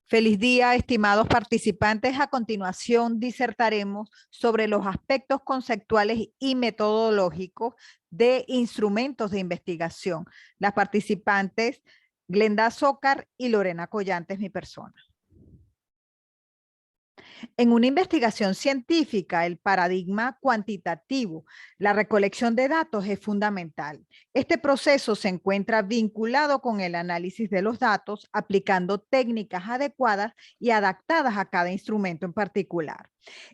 Feliz día, estimados participantes. A continuación disertaremos sobre los aspectos conceptuales y metodológicos de instrumentos de investigación. Las participantes, Glenda Zócar y Lorena Collantes, mi persona. En una investigación científica, el paradigma cuantitativo, la recolección de datos es fundamental. Este proceso se encuentra vinculado con el análisis de los datos, aplicando técnicas adecuadas y adaptadas a cada instrumento en particular.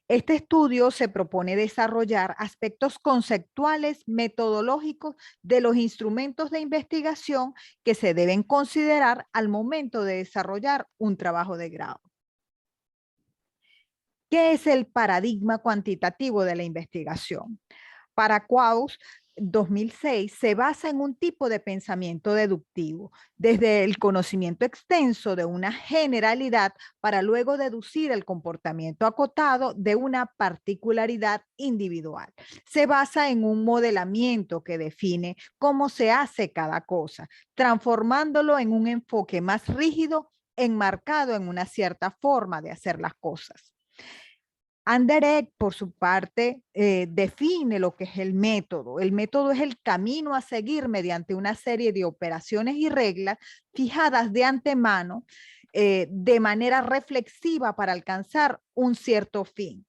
Este estudio se propone desarrollar aspectos conceptuales, metodológicos de los instrumentos de investigación que se deben considerar al momento de desarrollar un trabajo de grado. ¿Qué es el paradigma cuantitativo de la investigación? Para Quaus, 2006, se basa en un tipo de pensamiento deductivo, desde el conocimiento extenso de una generalidad para luego deducir el comportamiento acotado de una particularidad individual. Se basa en un modelamiento que define cómo se hace cada cosa, transformándolo en un enfoque más rígido, enmarcado en una cierta forma de hacer las cosas. Anderegg, por su parte, define lo que es el método. El método es el camino a seguir mediante una serie de operaciones y reglas fijadas de antemano de manera reflexiva para alcanzar un cierto fin.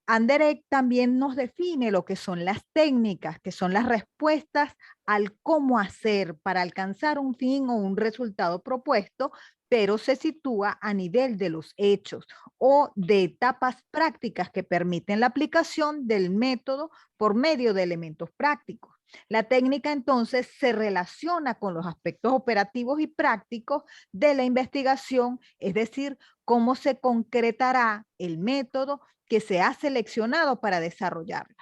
Anderegg también nos define lo que son las técnicas, que son las respuestas al cómo hacer para alcanzar un fin o un resultado propuesto, pero se sitúa a nivel de los hechos o de etapas prácticas que permiten la aplicación del método por medio de elementos prácticos. La técnica entonces se relaciona con los aspectos operativos y prácticos de la investigación, es decir, cómo se concretará el método que se ha seleccionado para desarrollarla.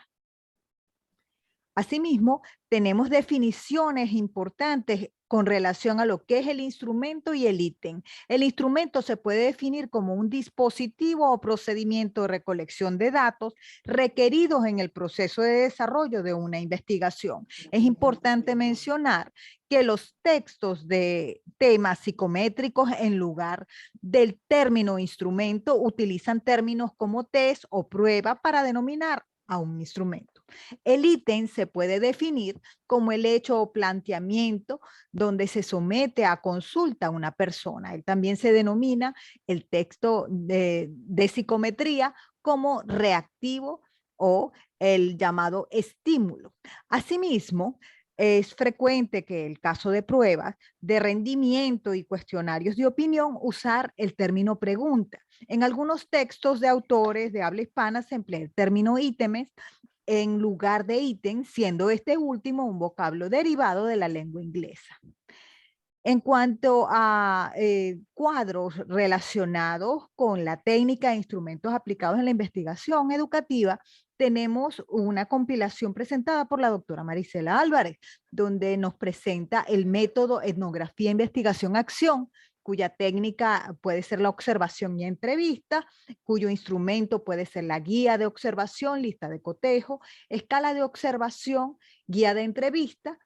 Asimismo, tenemos definiciones importantes con relación a lo que es el instrumento y el ítem. El instrumento se puede definir como un dispositivo o procedimiento de recolección de datos requeridos en el proceso de desarrollo de una investigación. Es importante mencionar que los textos de temas psicométricos en lugar del término instrumento utilizan términos como test o prueba para denominar a un instrumento. El ítem se puede definir como el hecho o planteamiento donde se somete a consulta a una persona. Él también se denomina el texto de psicometría como reactivo o el llamado estímulo. Asimismo, es frecuente que el caso de pruebas de rendimiento y cuestionarios de opinión usar el término pregunta. En algunos textos de autores de habla hispana se emplea el término ítems en lugar de ítem, siendo este último un vocablo derivado de la lengua inglesa. En cuanto a cuadros relacionados con la técnica e instrumentos aplicados en la investigación educativa, tenemos una compilación presentada por la doctora Marisela Álvarez, donde nos presenta el método Etnografía, Investigación, Acción, cuya técnica puede ser la observación y entrevista, cuyo instrumento puede ser la guía de observación, lista de cotejo, escala de observación, guía de entrevista.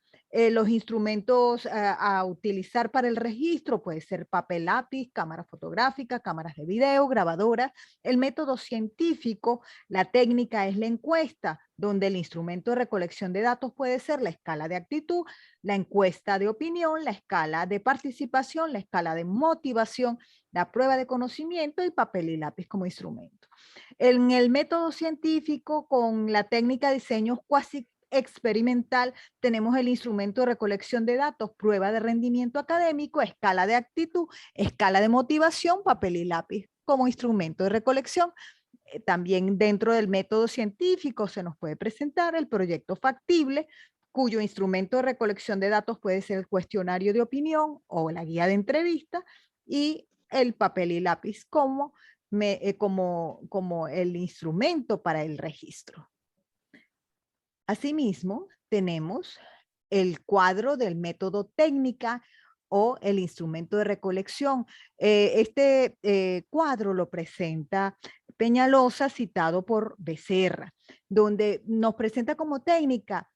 Los instrumentos a utilizar para el registro puede ser papel lápiz, cámara fotográfica, cámaras de video, grabadoras. El método científico, la técnica es la encuesta, donde el instrumento de recolección de datos puede ser la escala de actitud, la encuesta de opinión, la escala de participación, la escala de motivación, la prueba de conocimiento y papel y lápiz como instrumento. En el método científico, con la técnica de diseño cuasi experimental, tenemos el instrumento de recolección de datos, prueba de rendimiento académico, escala de actitud, escala de motivación, papel y lápiz como instrumento de recolección. También dentro del método científico se nos puede presentar el proyecto factible, cuyo instrumento de recolección de datos puede ser el cuestionario de opinión o la guía de entrevista, y el papel y lápiz como el instrumento para el registro. Asimismo, tenemos el cuadro del método técnica o el instrumento de recolección. Este cuadro lo presenta Peñalosa, citado por Becerra, donde nos presenta como técnica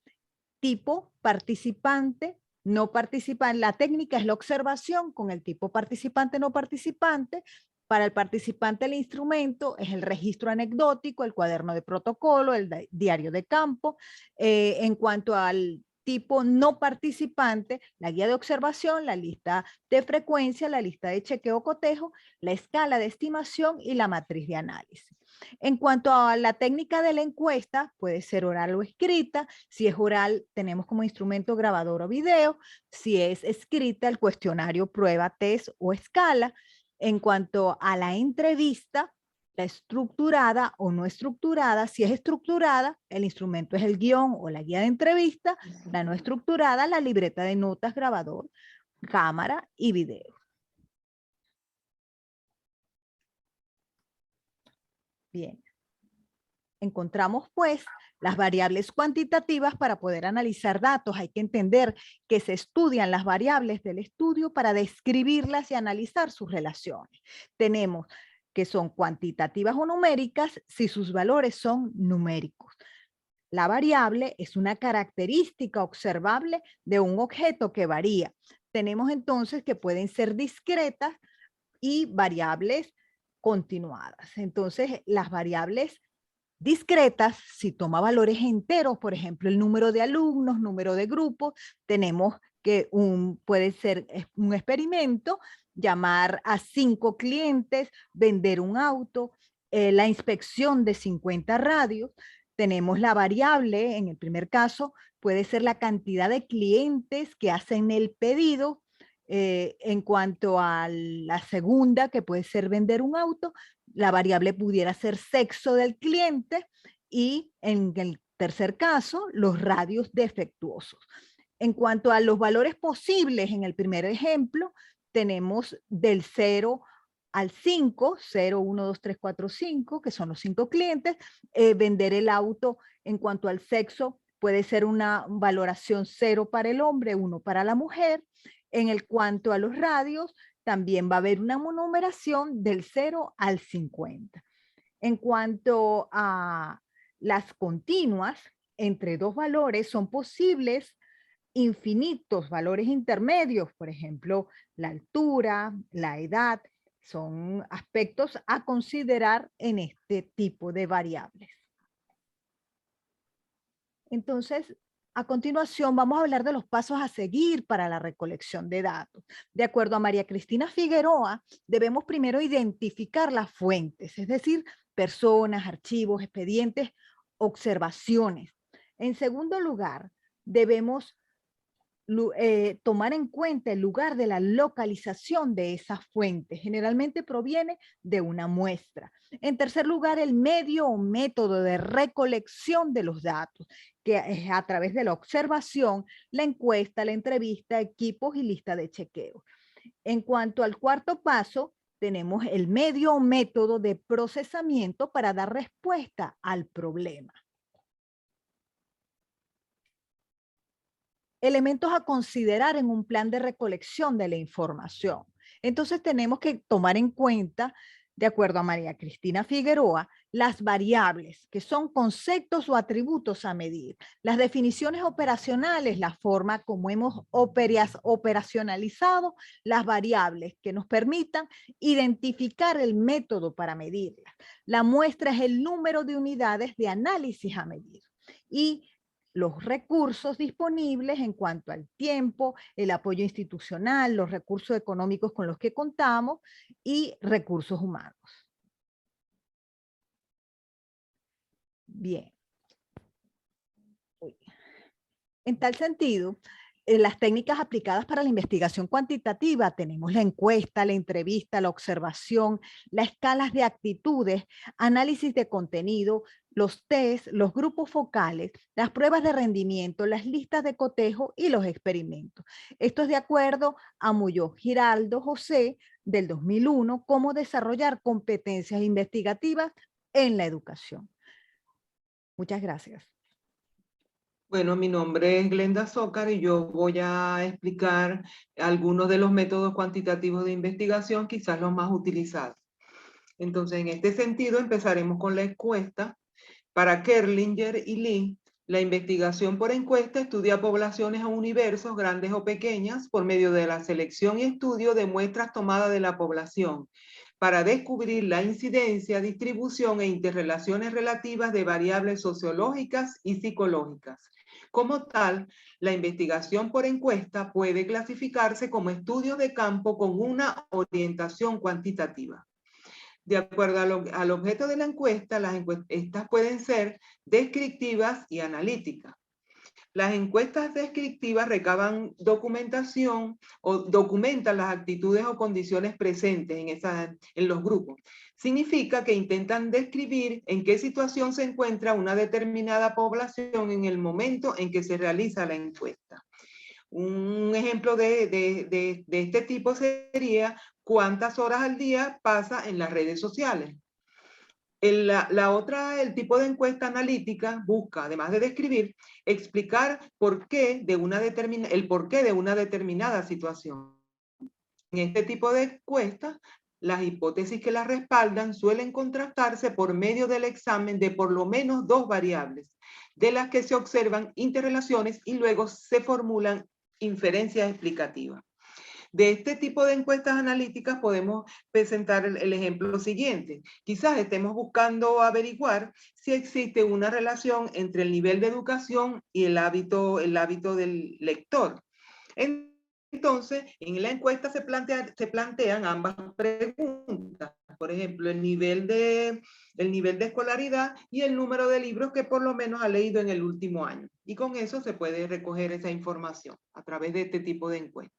tipo, participante, no participante. La técnica es la observación con el tipo participante, no participante. Para el participante el instrumento es el registro anecdótico, el cuaderno de protocolo, el diario de campo. En cuanto al tipo no participante, la guía de observación, la lista de frecuencia, la lista de chequeo o cotejo, la escala de estimación y la matriz de análisis. En cuanto a la técnica de la encuesta, puede ser oral o escrita. Si es oral, tenemos como instrumento grabador o video. Si es escrita, el cuestionario, prueba, test o escala. En cuanto a la entrevista, la estructurada o no estructurada, si es estructurada, el instrumento es el guión o la guía de entrevista. La no estructurada, la libreta de notas, grabador, cámara y video. Bien. Encontramos pues las variables cuantitativas para poder analizar datos. Hay que entender que se estudian las variables del estudio para describirlas y analizar sus relaciones. Tenemos que son cuantitativas o numéricas si sus valores son numéricos. La variable es una característica observable de un objeto que varía. Tenemos entonces que pueden ser discretas y variables continuadas. Entonces, las variables discretas, si toma valores enteros, por ejemplo, el número de alumnos, número de grupos, tenemos que puede ser un experimento, llamar a 5 clientes, vender un auto, la inspección de 50 radios. Tenemos la variable, en el primer caso, puede ser la cantidad de clientes que hacen el pedido. En cuanto a la segunda, que puede ser vender un auto, la variable pudiera ser sexo del cliente y en el tercer caso, los radios defectuosos. En cuanto a los valores posibles, en el primer ejemplo, tenemos del 0 al 5, 0, 1, 2, 3, 4, 5, que son los 5 clientes. Vender el auto en cuanto al sexo puede ser una valoración 0 para el hombre, 1 para la mujer. En el cuanto a los radios, también va a haber una numeración del 0 al 50. En cuanto a las continuas, entre dos valores son posibles infinitos valores intermedios, por ejemplo, la altura, la edad, son aspectos a considerar en este tipo de variables. Entonces, a continuación vamos a hablar de los pasos a seguir para la recolección de datos. De acuerdo a María Cristina Figueroa, debemos primero identificar las fuentes, es decir, personas, archivos, expedientes, observaciones. En segundo lugar, debemos tomar en cuenta el lugar de la localización de esas fuentes. Generalmente proviene de una muestra. En tercer lugar, el medio o método de recolección de los datos, que es a través de la observación, la encuesta, la entrevista, equipos y lista de chequeo. En cuanto al cuarto paso, tenemos el medio o método de procesamiento para dar respuesta al problema. Elementos a considerar en un plan de recolección de la información. Entonces tenemos que tomar en cuenta, de acuerdo a María Cristina Figueroa, las variables, que son conceptos o atributos a medir, las definiciones operacionales, la forma como hemos operacionalizado las variables que nos permitan identificar el método para medirlas. La muestra es el número de unidades de análisis a medir. Y los recursos disponibles en cuanto al tiempo, el apoyo institucional, los recursos económicos con los que contamos y recursos humanos. Bien. En tal sentido, las técnicas aplicadas para la investigación cuantitativa, tenemos la encuesta, la entrevista, la observación, las escalas de actitudes, análisis de contenido, los test, los grupos focales, las pruebas de rendimiento, las listas de cotejo y los experimentos. Esto es de acuerdo a Muñoz Giraldo José del 2001, cómo desarrollar competencias investigativas en la educación. Muchas gracias. Bueno, mi nombre es Glenda Zócar y yo voy a explicar algunos de los métodos cuantitativos de investigación, quizás los más utilizados. Entonces, en este sentido, empezaremos con la encuesta. Para Kerlinger y Lee, La investigación por encuesta estudia poblaciones o universos, grandes o pequeñas, por medio de la selección y estudio de muestras tomadas de la población, para descubrir la incidencia, distribución e interrelaciones relativas de variables sociológicas y psicológicas. Como tal, la investigación por encuesta puede clasificarse como estudio de campo con una orientación cuantitativa. De acuerdo al objeto de la encuesta, estas pueden ser descriptivas y analíticas. Las encuestas descriptivas recaban documentación o documentan las actitudes o condiciones presentes en los grupos. Significa que intentan describir en qué situación se encuentra una determinada población en el momento en que se realiza la encuesta. Un ejemplo de este tipo sería cuántas horas al día pasa en las redes sociales. El tipo de encuesta analítica busca, además de describir, explicar el porqué de una determinada situación. En este tipo de encuestas, las hipótesis que las respaldan suelen contrastarse por medio del examen de por lo menos dos variables, de las que se observan interrelaciones y luego se formulan inferencias explicativas. De este tipo de encuestas analíticas podemos presentar el ejemplo siguiente. Quizás estemos buscando averiguar si existe una relación entre el nivel de educación y el hábito del lector. Entonces, en la encuesta se plantean ambas preguntas. Por ejemplo, el nivel de escolaridad y el número de libros que por lo menos ha leído en el último año. Y con eso se puede recoger esa información a través de este tipo de encuestas.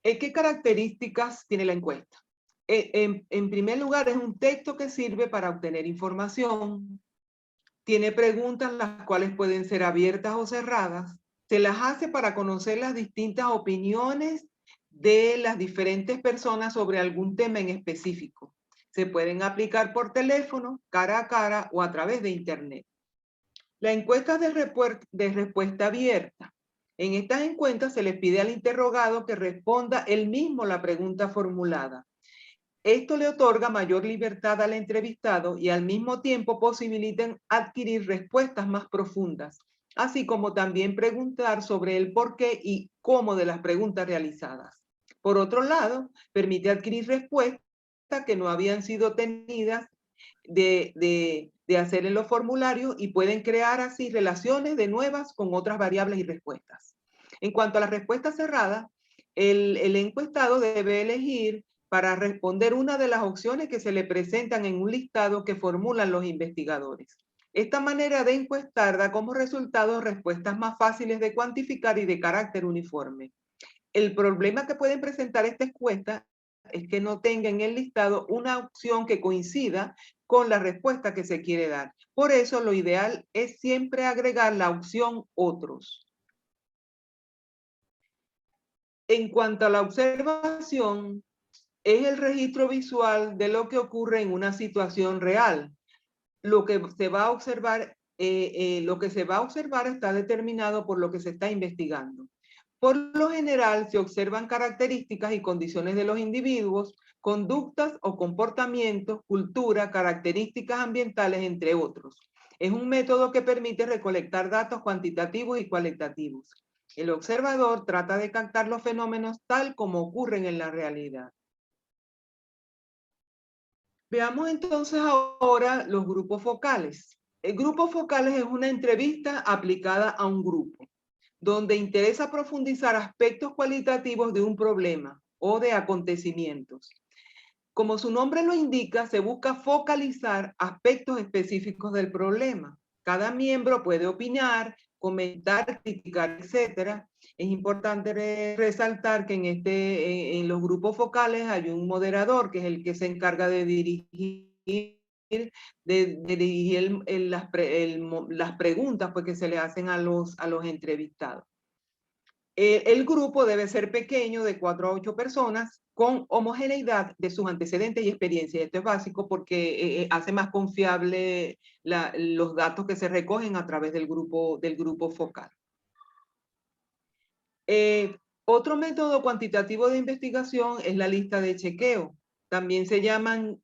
¿Qué características tiene la encuesta? En primer lugar, es un texto que sirve para obtener información. Tiene preguntas las cuales pueden ser abiertas o cerradas. Se las hace para conocer las distintas opiniones de las diferentes personas sobre algún tema en específico. Se pueden aplicar por teléfono, cara a cara o a través de internet. La encuesta es de respuesta abierta. En estas encuestas se les pide al interrogado que responda él mismo la pregunta formulada. Esto le otorga mayor libertad al entrevistado y al mismo tiempo posibilitan adquirir respuestas más profundas, así como también preguntar sobre el porqué y cómo de las preguntas realizadas. Por otro lado, permite adquirir respuestas que no habían sido tenidas de hacer en los formularios y pueden crear así relaciones de nuevas con otras variables y respuestas. En cuanto a las respuestas cerradas, el encuestado debe elegir para responder una de las opciones que se le presentan en un listado que formulan los investigadores. Esta manera de encuestar da como resultado respuestas más fáciles de cuantificar y de carácter uniforme. El problema que pueden presentar esta encuesta es que no tenga en el listado una opción que coincida con la respuesta que se quiere dar. Por eso lo ideal es siempre agregar la opción otros. En cuanto a la observación, es el registro visual de lo que ocurre en una situación real. Lo que se va a observar está determinado por lo que se está investigando. Por lo general, se observan características y condiciones de los individuos, conductas o comportamientos, cultura, características ambientales, entre otros. Es un método que permite recolectar datos cuantitativos y cualitativos. El observador trata de captar los fenómenos tal como ocurren en la realidad. Veamos entonces ahora los grupos focales. El grupo focales es una entrevista aplicada a un grupo, donde interesa profundizar aspectos cualitativos de un problema o de acontecimientos. Como su nombre lo indica, se busca focalizar aspectos específicos del problema. Cada miembro puede opinar, comentar, criticar, etc. Es importante resaltar que en los grupos focales hay un moderador que es el que se encarga de dirigir las preguntas pues, que se le hacen a los entrevistados. El grupo debe ser pequeño, de 4 a 8 personas, con homogeneidad de sus antecedentes y experiencias. Esto es básico porque hace más confiable los datos que se recogen a través del grupo focal. Otro método cuantitativo de investigación es la lista de chequeo. También se llaman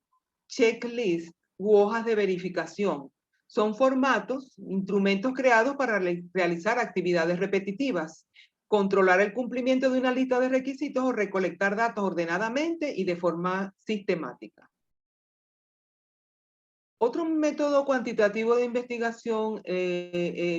checklist u hojas de verificación. Son formatos, instrumentos creados para realizar actividades repetitivas, controlar el cumplimiento de una lista de requisitos o recolectar datos ordenadamente y de forma sistemática. Otro método cuantitativo de investigación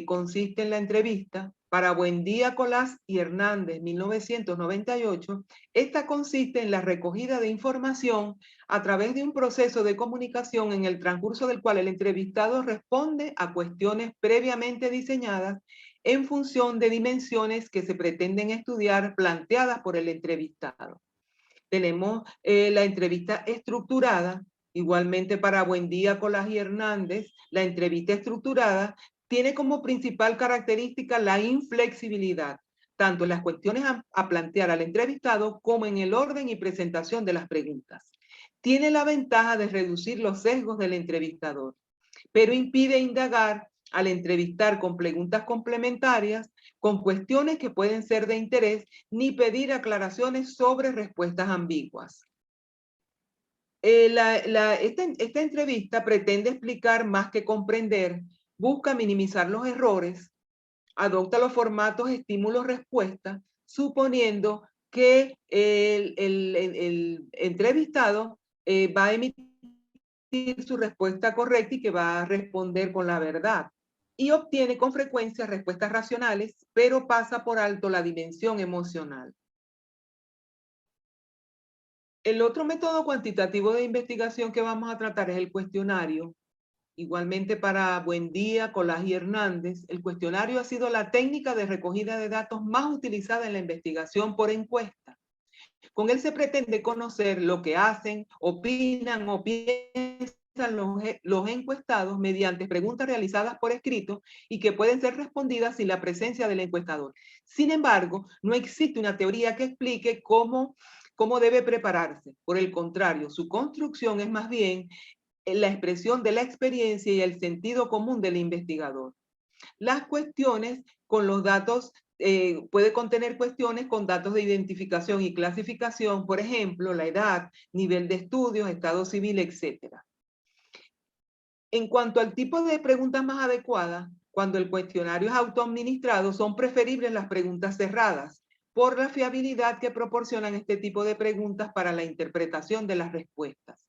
consiste en la entrevista. Para Buendía, Colás y Hernández, 1998, esta consiste en la recogida de información a través de un proceso de comunicación en el transcurso del cual el entrevistado responde a cuestiones previamente diseñadas en función de dimensiones que se pretenden estudiar planteadas por el entrevistado. Tenemos la entrevista estructurada. Igualmente para Buendía, Colás y Hernández, la entrevista estructurada tiene como principal característica la inflexibilidad, tanto en las cuestiones a plantear al entrevistado como en el orden y presentación de las preguntas. Tiene la ventaja de reducir los sesgos del entrevistador, pero impide indagar al entrevistar con preguntas complementarias, con cuestiones que pueden ser de interés, ni pedir aclaraciones sobre respuestas ambiguas. Esta entrevista pretende explicar más que comprender, busca minimizar los errores, adopta los formatos estímulos-respuesta, suponiendo que el entrevistado va a emitir su respuesta correcta y que va a responder con la verdad. Y obtiene con frecuencia respuestas racionales, pero pasa por alto la dimensión emocional. El otro método cuantitativo de investigación que vamos a tratar es el cuestionario. Igualmente para Buendía, Colás y Hernández, el cuestionario ha sido la técnica de recogida de datos más utilizada en la investigación por encuesta. Con él se pretende conocer lo que hacen, opinan o piensan los encuestados mediante preguntas realizadas por escrito y que pueden ser respondidas sin la presencia del encuestador. Sin embargo, no existe una teoría que explique cómo debe prepararse. Por el contrario, su construcción es más bien la expresión de la experiencia y el sentido común del investigador. Las cuestiones con los datos, puede contener cuestiones con datos de identificación y clasificación, por ejemplo, la edad, nivel de estudios, estado civil, etc. En cuanto al tipo de preguntas más adecuadas, cuando el cuestionario es autoadministrado, son preferibles las preguntas cerradas, por la fiabilidad que proporcionan este tipo de preguntas para la interpretación de las respuestas.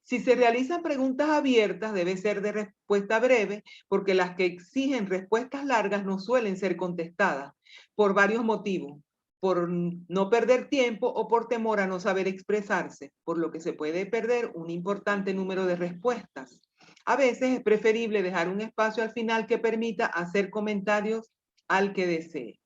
Si se realizan preguntas abiertas, debe ser de respuesta breve, porque las que exigen respuestas largas no suelen ser contestadas, por varios motivos, por no perder tiempo o por temor a no saber expresarse, por lo que se puede perder un importante número de respuestas. A veces es preferible dejar un espacio al final que permita hacer comentarios al que desee.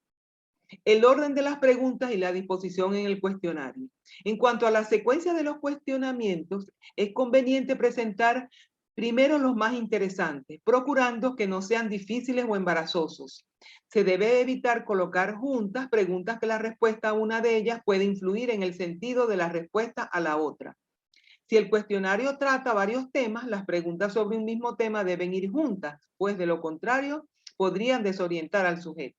El orden de las preguntas y la disposición en el cuestionario. En cuanto a la secuencia de los cuestionamientos, es conveniente presentar primero los más interesantes, procurando que no sean difíciles o embarazosos. Se debe evitar colocar juntas preguntas que la respuesta a una de ellas puede influir en el sentido de la respuesta a la otra. Si el cuestionario trata varios temas, las preguntas sobre un mismo tema deben ir juntas, pues de lo contrario podrían desorientar al sujeto.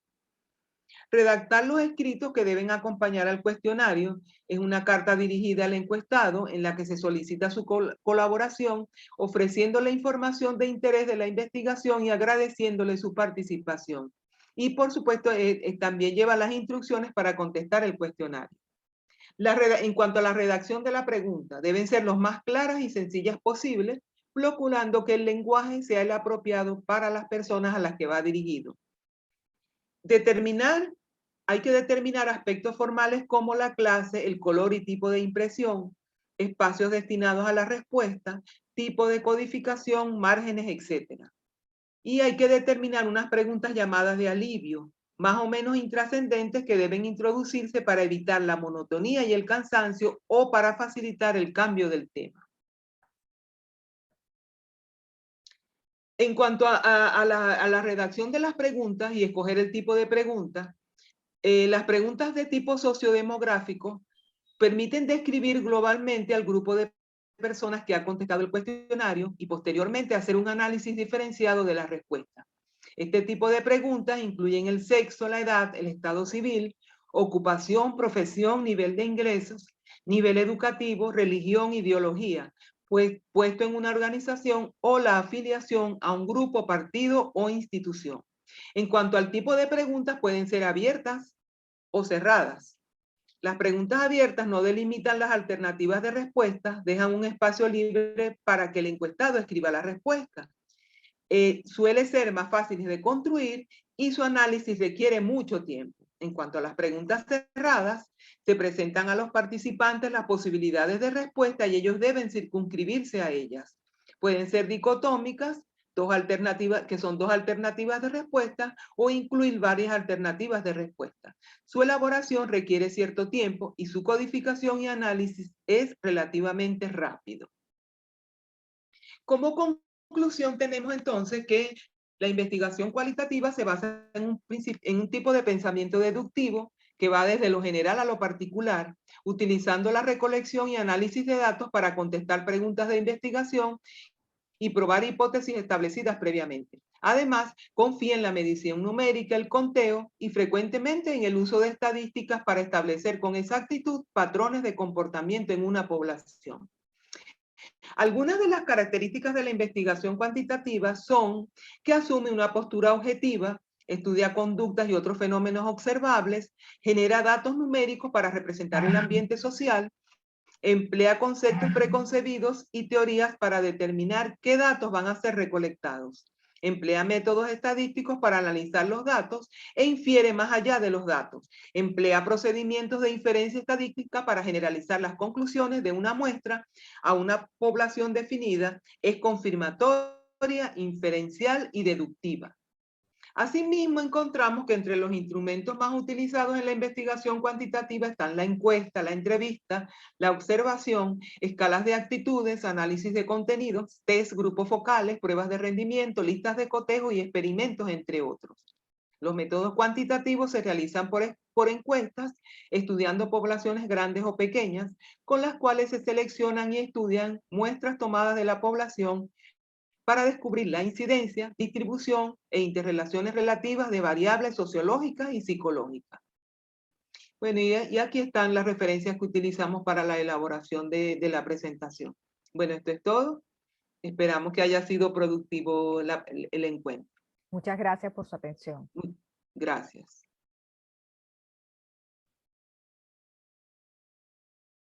Redactar los escritos que deben acompañar al cuestionario es una carta dirigida al encuestado en la que se solicita su colaboración, ofreciéndole información de interés de la investigación y agradeciéndole su participación. Y por supuesto, también lleva las instrucciones para contestar el cuestionario. En cuanto a la redacción de la pregunta, deben ser lo más claras y sencillas posibles, procurando que el lenguaje sea el apropiado para las personas a las que va dirigido. Hay que determinar aspectos formales como la clase, el color y tipo de impresión, espacios destinados a la respuesta, tipo de codificación, márgenes, etc. Y hay que determinar unas preguntas llamadas de alivio, más o menos intrascendentes, que deben introducirse para evitar la monotonía y el cansancio o para facilitar el cambio del tema. En cuanto a la redacción de las preguntas y escoger el tipo de preguntas, las preguntas de tipo sociodemográfico permiten describir globalmente al grupo de personas que ha contestado el cuestionario y posteriormente hacer un análisis diferenciado de la respuesta. Este tipo de preguntas incluyen el sexo, la edad, el estado civil, ocupación, profesión, nivel de ingresos, nivel educativo, religión, ideología, pues puesto en una organización o la afiliación a un grupo, partido o institución. En cuanto al tipo de preguntas, pueden ser abiertas o cerradas. Las preguntas abiertas no delimitan las alternativas de respuesta, dejan un espacio libre para que el encuestado escriba la respuesta. Suele ser más fáciles de construir y su análisis requiere mucho tiempo. En cuanto a las preguntas cerradas, se presentan a los participantes las posibilidades de respuesta y ellos deben circunscribirse a ellas. Pueden ser dicotómicas, que son dos alternativas de respuesta, o incluir varias alternativas de respuesta. Su elaboración requiere cierto tiempo y su codificación y análisis es relativamente rápido. Como conclusión, tenemos entonces que la investigación cualitativa se basa en un tipo de pensamiento deductivo que va desde lo general a lo particular, utilizando la recolección y análisis de datos para contestar preguntas de investigación y probar hipótesis establecidas previamente. Además, confía en la medición numérica, el conteo y frecuentemente en el uso de estadísticas para establecer con exactitud patrones de comportamiento en una población. Algunas de las características de la investigación cuantitativa son que asume una postura objetiva, estudia conductas y otros fenómenos observables, genera datos numéricos para representar el ambiente social, emplea conceptos preconcebidos y teorías para determinar qué datos van a ser recolectados. Emplea métodos estadísticos para analizar los datos e infiere más allá de los datos. Emplea procedimientos de inferencia estadística para generalizar las conclusiones de una muestra a una población definida. Es confirmatoria, inferencial y deductiva. Asimismo, encontramos que entre los instrumentos más utilizados en la investigación cuantitativa están la encuesta, la entrevista, la observación, escalas de actitudes, análisis de contenidos, test, grupos focales, pruebas de rendimiento, listas de cotejo y experimentos, entre otros. Los métodos cuantitativos se realizan por encuestas, estudiando poblaciones grandes o pequeñas, con las cuales se seleccionan y estudian muestras tomadas de la población para descubrir la incidencia, distribución e interrelaciones relativas de variables sociológicas y psicológicas. Bueno, y aquí están las referencias que utilizamos para la elaboración de la presentación. Bueno, esto es todo. Esperamos que haya sido productivo el encuentro. Muchas gracias por su atención. Gracias.